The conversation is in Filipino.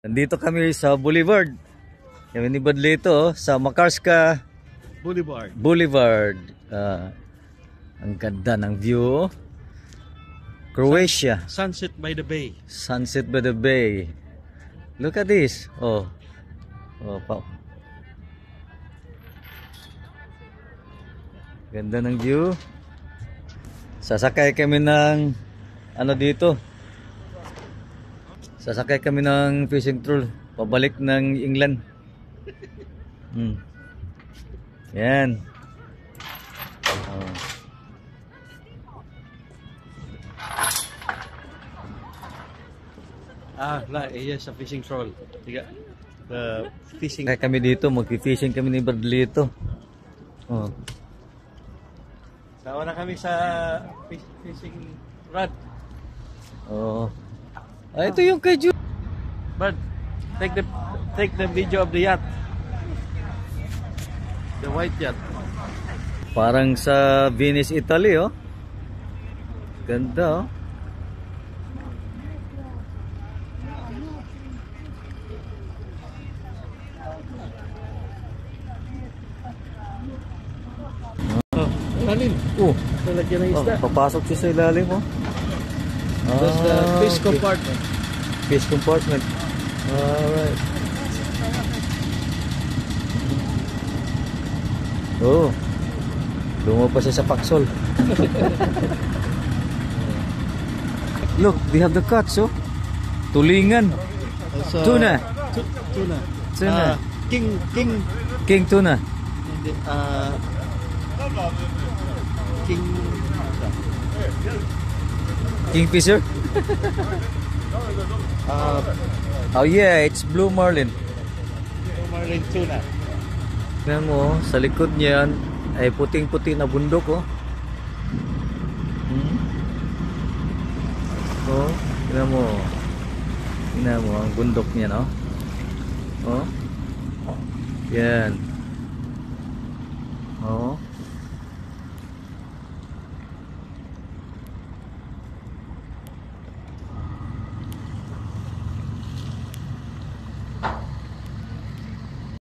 Nandito kami sa Boulevard. Kami ni Badlito sa Makarska Boulevard. Ang ganda ng view. Croatia. Sunset by the bay. Sunset by the bay. Look at this. Oh. Ganda ng view. Sasakay kami ng ano dito. Sasakay kami ng fishing troll pabalik ng England. Yan. Yes, a fishing troll. Tiga. The fishing. Kaya kami dito, magfi-fishing kami ni Badlito. Sama na kami sa fishing rod. Ito yung kay Jude. But take the video of the yacht. The white yacht. Parang sa Venice, Italy, oh. Ganda, oh. Ilalim. Talagyan ng isda. Papasok siya sa ilalim, oh. That's the fish compartment. Fish compartment. Alright. Lumabas siya sa paksol. Look, they have the cuts, oh. Tulingan. Tuna. Tuna. King tuna. Kingfisher? Oh yeah, it's blue marlin. Blue marlin tuna. Tingnan mo, sa likod niyan ay puting-puti na bundok, oh. Tingnan mo. Tingnan mo ang bundok niya, no? Oh. Yan.